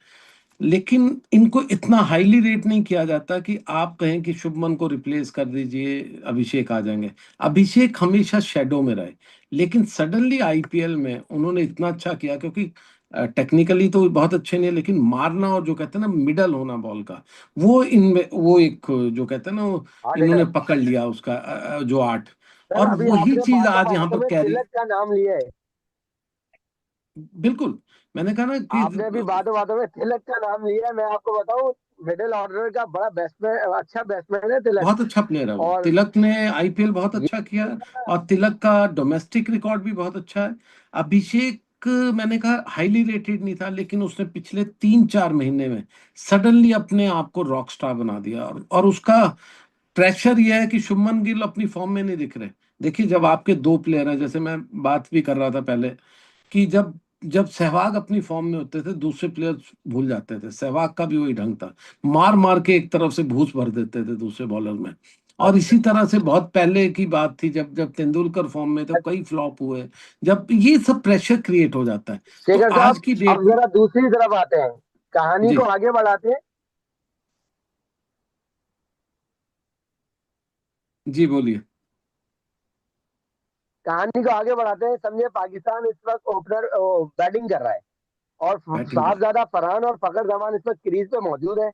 Speaker 2: लेकिन इनको इतना हाईली रेट नहीं किया जाता कि आप कहें कि शुभमन को रिप्लेस कर दीजिए अभिषेक आ जाएंगे। अभिषेक हमेशा शेडो में रहे, लेकिन सडनली आईपीएल में उन्होंने इतना अच्छा किया, क्योंकि टेक्निकली तो बहुत अच्छे नहीं है, लेकिन मारना और जो कहते हैं ना मिडल होना बॉल का, वो इनमें वो एक जो कहते हैं ना
Speaker 1: आठ
Speaker 2: इन्होंने
Speaker 1: है।
Speaker 2: पकड़ लिया उसका जो आर्ट।
Speaker 1: सर
Speaker 2: और
Speaker 1: अभी
Speaker 2: वही
Speaker 1: आपने
Speaker 2: चीज
Speaker 1: बातों
Speaker 2: आज यहाँ
Speaker 1: बातों
Speaker 2: पर
Speaker 1: में
Speaker 2: कैरी।
Speaker 1: तिलक का नाम लिया है।
Speaker 2: बिल्कुल, मैंने कहा ना कि
Speaker 1: आपने अभी बातों बातों में तिलक का नाम लिया है, मैं आपको बताऊं, मिडिल ऑर्डर का बड़ा बैट्समैन, अच्छा बैट्समैन है तिलक।
Speaker 2: बहुत अच्छा प्लेयर है वो।
Speaker 1: और
Speaker 2: तिलक ने आईपीएल बहुत
Speaker 1: ये
Speaker 2: अच्छा किया है, और तिलक का डोमेस्टिक रिकॉर्ड भी बहुत अच्छा है। अभिषेक मैंने कहा हाईली रेटेड नहीं था, लेकिन उसने पिछले 3-4 महीने में सडनली अपने आप को रॉक स्टार बना दिया। और उसका प्रेशर यह है कि शुभमन गिल अपनी फॉर्म में नहीं दिख रहे। देखिए जब आपके दो प्लेयर हैं, जैसे मैं बात भी कर रहा था पहले, कि जब जब सहवाग अपनी फॉर्म में होते थे दूसरे प्लेयर्स भूल जाते थे। सहवाग का भी वही ढंग था, मार मार के एक तरफ से भूस भर देते थे दूसरे बॉलर में। और इसी तरह से बहुत पहले की बात थी, जब जब तेंदुलकर फॉर्म में, तो कई फ्लॉप हुए, जब ये सब प्रेशर क्रिएट हो जाता है। तो
Speaker 1: शेखर
Speaker 2: आज
Speaker 1: साहब,
Speaker 2: की
Speaker 1: अब
Speaker 2: डेट में।
Speaker 1: जरा दूसरी तरफ आते हैं, कहानी
Speaker 2: जी
Speaker 1: को आगे बढ़ाते हैं।
Speaker 2: जी बोलिए।
Speaker 1: कहानी को आगे बढ़ाते हैं, समझे पाकिस्तान इस वक्त ओपनर बैटिंग कर रहा है, और
Speaker 2: बैटिंग कर।
Speaker 1: साहबजादा फरहान और फखर जमान इस वक्त क्रीज पे मौजूद है,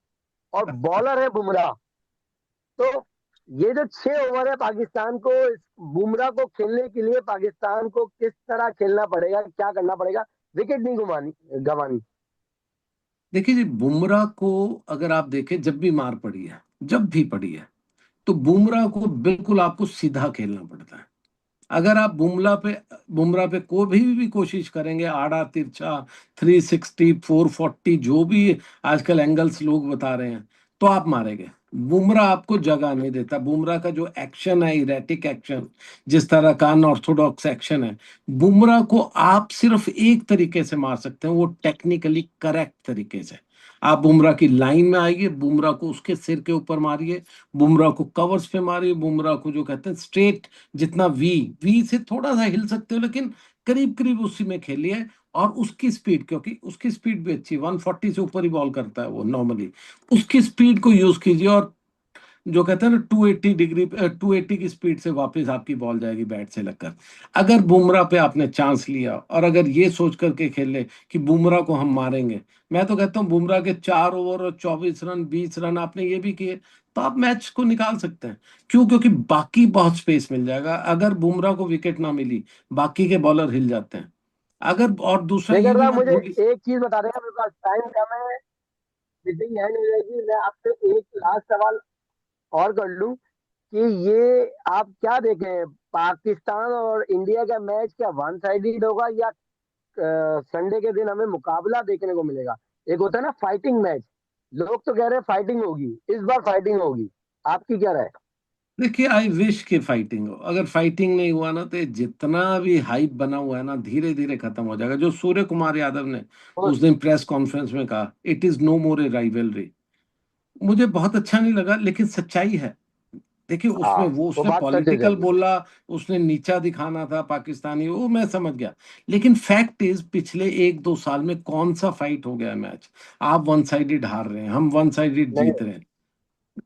Speaker 1: और बॉलर है बुमराह। तो ये जो 6 ओवर है पाकिस्तान को, इस बुमराह को खेलने के लिए पाकिस्तान को किस तरह खेलना पड़ेगा, क्या करना पड़ेगा, विकेट नहीं घुमानी गंवानी?
Speaker 2: देखिए जी, बुमराह को अगर आप देखें, जब भी मार पड़ी है, जब भी पड़ी है, तो बुमराह को बिल्कुल आपको सीधा खेलना पड़ता है। अगर आप बुमराह पे कोई भी कोशिश करेंगे, आड़ा तिरछा, 360, 440, जो भी आजकल एंगल्स लोग बता रहे हैं, तो आप मारेंगे। बुमराह आपको जगह नहीं देता। बुमराह का जो एक्शन है, इरेटिक एक्शन, जिस तरह का अनऑर्थोडॉक्स एक्शन है, बुमराह को आप सिर्फ एक तरीके से मार सकते हैं, वो टेक्निकली करेक्ट तरीके से। आप बुमराह की लाइन में आइए, बुमराह को उसके सिर के ऊपर मारिए, बुमराह को कवर्स पे मारिए, बुमराह को जो कहते हैं स्ट्रेट, जितना वी वी से थोड़ा सा हिल सकते हो, लेकिन करीब करीब उसी में खेलिए। और उसकी स्पीड, क्योंकि उसकी स्पीड भी अच्छी, 140 से ऊपर ही बॉल करता है वो नॉर्मली, उसकी स्पीड को यूज कीजिए। और जो कहते हैं ना, 280 डिग्री, 280 की स्पीड से वापस आपकी बॉल जाएगी बैट से लगकर। अगर बुमराह पे आपने चांस लिया और अगर ये सोच करके खेले कि बुमराह को हम मारेंगे, मैं तो कहता हूँ बुमराह के 4 ओवर और 24 रन, 20 रन आपने ये भी किए, तो आप मैच को निकाल सकते हैं। क्यों? क्योंकि बाकी बहुत स्पेस मिल जाएगा। अगर बुमराह को विकेट ना मिली, बाकी के बॉलर हिल जाते हैं। अगर, और दूसरा ये
Speaker 1: जिगर
Speaker 2: भी
Speaker 1: साहब,
Speaker 2: मत
Speaker 1: मुझे
Speaker 2: भूलिए।
Speaker 1: एक चीज बता देगा, मेरे पास टाइम कम है, मीटिंग एंड हो जाएगी, मैं आपसे एक लास्ट सवाल और कर लूं कि ये आप क्या देखें, पाकिस्तान और इंडिया का मैच क्या वन साइडेड होगा, या संडे के दिन हमें मुकाबला देखने को मिलेगा? एक होता है ना फाइटिंग मैच, लोग तो कह रहे हैं फाइटिंग होगी, इस बार फाइटिंग होगी, आपकी क्या राय?
Speaker 2: देखिए, आई विश कि फाइटिंग हो। अगर फाइटिंग नहीं हुआ ना, तो ये जितना भी हाइप बना हुआ है ना, धीरे धीरे खत्म हो जाएगा। जो सूर्य कुमार यादव ने
Speaker 1: तो
Speaker 2: उस दिन प्रेस कॉन्फ्रेंस में कहा, it is no more a rivalry, मुझे बहुत अच्छा नहीं लगा, लेकिन सच्चाई है। देखिए, उसमें
Speaker 1: हाँ,
Speaker 2: वो
Speaker 1: वो
Speaker 2: उसने
Speaker 1: बात सच है
Speaker 2: पॉलिटिकल
Speaker 1: सर।
Speaker 2: बोला, उसने नीचा दिखाना था पाकिस्तानी, वो मैं समझ गया। लेकिन फैक्ट इज, पिछले 1-2 साल में कौन सा फाइट हो गया मैच? आप वन साइडेड हार रहे हैं, हम वन साइडेड
Speaker 1: नहीं,
Speaker 2: जीत रहे हैं।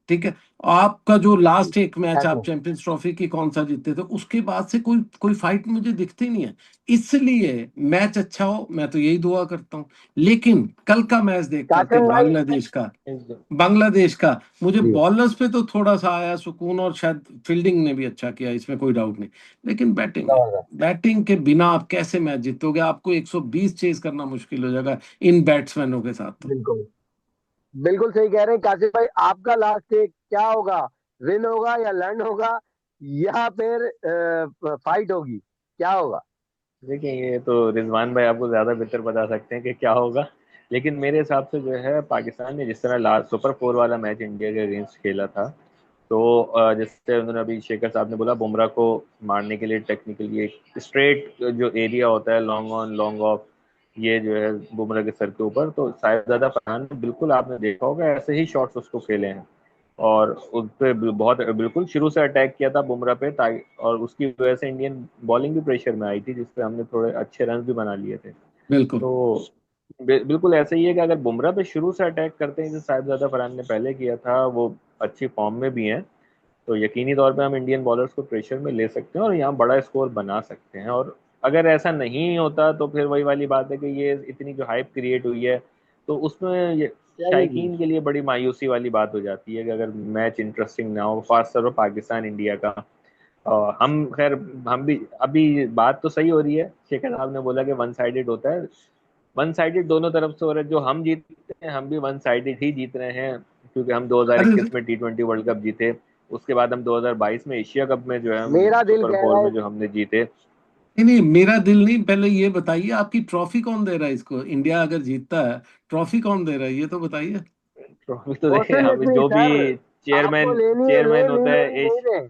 Speaker 2: ठीक है। आपका जो लास्ट एक मैच आप
Speaker 1: ऐसे
Speaker 2: चैंपियंस ट्रॉफी की कौन सा जीते थे, उसके बाद से कोई कोई फाइट मुझे दिखती नहीं है। इसलिए मैच अच्छा हो, मैं तो यही दुआ करता हूं। लेकिन कल का मैच देख करके,
Speaker 1: कासिम भाई।
Speaker 2: बांग्लादेश का मुझे
Speaker 1: जी,
Speaker 2: बॉलर्स पे तो थोड़ा सा आया सुकून, और शायद फील्डिंग ने भी अच्छा किया, इसमें कोई डाउट नहीं। लेकिन
Speaker 1: जबरदस्त।
Speaker 2: बैटिंग के बिना आप कैसे मैच जीतोगे? आपको 120 चेज करना मुश्किल हो जाएगा इन बैट्समैनों के साथ तो।
Speaker 1: बिल्कुल, बिल्कुल सही कह रहे हैं कासिम भाई। आपका लास्ट टेक क्या होगा? विन होगा या लर्न होगा, या फिर फाइट होगी, क्या होगा?
Speaker 3: देखिए, ये तो रिजवान भाई आपको ज़्यादा बेहतर बता सकते हैं कि क्या होगा। लेकिन मेरे हिसाब से जो है, पाकिस्तान ने जिस तरह लास्ट सुपर 4 वाला मैच इंडिया के अगेंस्ट खेला था, तो जैसे उन्होंने अभी शेखर साहब ने बोला, बुमराह को मारने के लिए टेक्निकली एक स्ट्रेट जो एरिया होता है, लॉन्ग ऑन लॉन्ग ऑफ, ये जो है बुमराह के सर के ऊपर, तो साहिबजादा फरहान ने बिल्कुल, आपने देखा होगा, ऐसे ही शॉट्स उसको खेले हैं। और उस पर बहुत बिल्कुल शुरू से अटैक किया था बुमराह पे, ताकि, और उसकी वजह से इंडियन बॉलिंग भी प्रेशर में आई थी, जिससे हमने थोड़े अच्छे रन भी बना लिए थे।
Speaker 2: बिल्कुल।
Speaker 3: तो बिल्कुल ऐसे ही है कि अगर बुमराह पे शुरू से अटैक करते हैं, जैसे साहिबजादा फरहान ने पहले किया था, वो अच्छी फॉर्म में भी हैं, तो यकीनी तौर पे हम इंडियन बॉलर्स को प्रेशर में ले सकते हैं और यहाँ बड़ा स्कोर बना सकते हैं। और अगर ऐसा नहीं होता, तो फिर वही वाली बात है कि ये इतनी जो हाइप क्रिएट हुई है, तो उसमें ये
Speaker 1: चलिए जी।
Speaker 3: शायकीन के लिए बड़ी मायूसी वाली बात हो जाती है कि अगर मैच इंटरेस्टिंग ना हो, खासतौर पर पाकिस्तान इंडिया का। हम खैर, हम भी अभी बात तो सही हो रही है, शेखर साहब ने बोला कि वन साइडेड होता है, वन साइडेड दोनों तरफ से हो रहा है। जो हम जीतते हैं, हम भी वन साइडेड ही जीत रहे हैं, क्योंकि हम
Speaker 2: अरे
Speaker 3: 2021 में T20 वर्ल्ड कप जीते, उसके बाद हम 2022 में एशिया कप में जो है हम
Speaker 1: मेरा दिल
Speaker 3: सुपर
Speaker 1: कह
Speaker 3: फोर
Speaker 1: रहा है।
Speaker 3: में जो हमने जीते।
Speaker 2: नहीं नहीं, मेरा दिल नहीं, पहले ये बताइए आपकी ट्रॉफी कौन दे रहा है इसको? इंडिया अगर जीतता है, ट्रॉफी कौन दे रहा है, ये तो बताइए।
Speaker 3: ट्रॉफी तो देखे,
Speaker 1: क्वेश्चन
Speaker 3: हम
Speaker 1: इतनी
Speaker 3: जो भी
Speaker 1: सर, आपको
Speaker 3: चेयरमैन
Speaker 1: लेनी है ले,
Speaker 3: चेयरमैन
Speaker 1: नहीं
Speaker 3: होता है,
Speaker 1: लेनी नहीं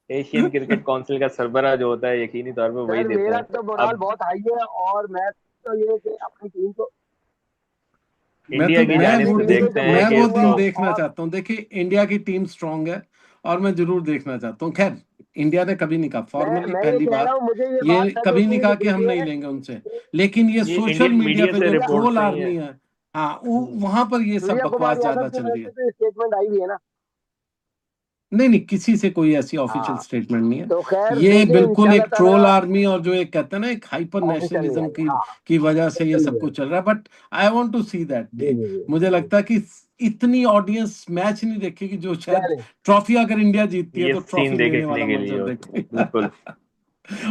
Speaker 1: ले।
Speaker 3: एशियन क्रिकेट काउंसिल का सरबराह जो होता है, यकीनी तौर पर वही
Speaker 1: सर,
Speaker 3: देता
Speaker 1: मेरा
Speaker 3: है।
Speaker 1: तो मोराल
Speaker 3: अब
Speaker 1: बहुत हाई है, और मैं तो ये कि अपनी टीम को,
Speaker 2: मैं तो
Speaker 3: इंडिया की
Speaker 1: मैं
Speaker 2: मैं
Speaker 3: जानिब
Speaker 1: अपनी
Speaker 2: वो
Speaker 3: से
Speaker 1: टीम को
Speaker 2: दिन
Speaker 3: देखते हैं
Speaker 2: मैं
Speaker 1: सपोर्ट
Speaker 3: कि
Speaker 2: वो
Speaker 1: करूंगा।
Speaker 2: दिन
Speaker 3: इसको,
Speaker 2: देखना
Speaker 1: और
Speaker 2: चाहता हूँ। देखिए, इंडिया की टीम स्ट्रांग है, और मैं जरूर देखना चाहता हूँ। खैर, इंडिया ने कभी नहीं कहा फॉर्मली,
Speaker 1: मैं ये
Speaker 2: पहली
Speaker 1: कह रहा
Speaker 2: बात,
Speaker 1: हूँ, मुझे ये बात
Speaker 2: ये
Speaker 1: सच
Speaker 2: कभी
Speaker 1: होती
Speaker 2: नहीं
Speaker 1: हुई
Speaker 2: कहा
Speaker 1: दिख
Speaker 2: कि हम
Speaker 1: रही
Speaker 2: नहीं
Speaker 1: है
Speaker 2: लेंगे उनसे।
Speaker 1: कि
Speaker 2: लेकिन ये
Speaker 3: ये
Speaker 2: सोशल
Speaker 3: इंडियन
Speaker 2: मीडिया
Speaker 3: मीडिया
Speaker 2: पे
Speaker 3: से
Speaker 2: जो
Speaker 1: इंडिया,
Speaker 3: रिपोर्ट्स
Speaker 2: ट्रोल
Speaker 3: आई हैं।
Speaker 2: आर्मी है, हाँ, वहां पर ये सब
Speaker 1: सूर्या कुमार
Speaker 2: बकवास
Speaker 1: यादव
Speaker 2: ज्यादा
Speaker 1: की
Speaker 2: चल
Speaker 1: तरफ
Speaker 2: रही
Speaker 1: से
Speaker 2: है।
Speaker 1: तो स्टेटमेंट आई भी है ना।
Speaker 2: नहीं नहीं, किसी से कोई ऐसी ऑफिशियल
Speaker 1: हाँ,
Speaker 2: स्टेटमेंट नहीं है।
Speaker 1: तो खैर
Speaker 2: ये
Speaker 1: देखें
Speaker 2: बिल्कुल
Speaker 1: इंशाल्लाह
Speaker 2: एक
Speaker 1: ताला।
Speaker 2: ट्रोल आर्मी, और जो एक कहते हैं ना, एक हाइपर
Speaker 1: ऑफिशियल नहीं
Speaker 2: नेशनलिज्म
Speaker 1: आई,
Speaker 2: की
Speaker 1: हाँ।
Speaker 2: की वजह से ये
Speaker 1: सोशल
Speaker 2: सब
Speaker 1: मीडिया।
Speaker 2: कुछ चल रहा है। But I want to see that
Speaker 1: G
Speaker 2: day.
Speaker 1: जी जी
Speaker 2: मुझे
Speaker 1: जी।
Speaker 2: लगता है कि इतनी ऑडियंस मैच नहीं देखेगी जो शायद
Speaker 1: चले।
Speaker 2: ट्रॉफी, अगर इंडिया जीतती है
Speaker 3: ये
Speaker 2: तो
Speaker 3: सीन
Speaker 2: ट्रॉफी लेने
Speaker 3: देखने
Speaker 2: वाला
Speaker 3: के लिए
Speaker 2: मंजर
Speaker 3: होता है,
Speaker 2: देखेगी।
Speaker 3: बिल्कुल।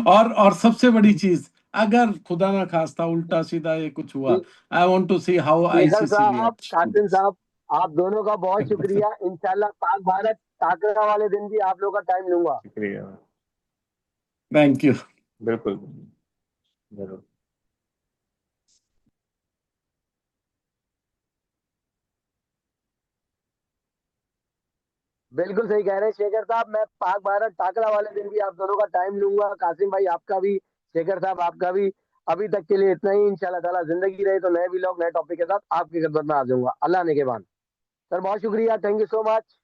Speaker 2: और सबसे बड़ी चीज, अगर खुदा ना खास्ता उल्टा सीधा ये कुछ हुआ, I want to see how
Speaker 1: Shekhar
Speaker 2: ICC
Speaker 1: साहब,
Speaker 2: रिएक्ट्स टू
Speaker 1: कासिम
Speaker 2: दिस।
Speaker 1: साहब, आप दोनों का बहुत शुक्रिया। इंशाल्लाह पाक भारत टाकरा वाले दिन भी आप लोग का टाइम लूंगा।
Speaker 3: शुक्रिया।
Speaker 2: Thank you.
Speaker 3: बिल्कुल, जरूर।
Speaker 1: बिल्कुल सही कह रहे हैं शेखर साहब, मैं पाक भारत टाकरा वाले दिन भी आप दोनों का टाइम लूंगा। कासिम भाई आपका भी, शेखर साहब आपका भी। अभी तक के लिए इतना ही। इंशाल्लाह ताला जिंदगी रहे तो नए व्लॉग नए टॉपिक के साथ आपकी खिदमत में आ जाऊंगा, अल्लाह ने के बाद। सर बहुत शुक्रिया, थैंक यू सो मच।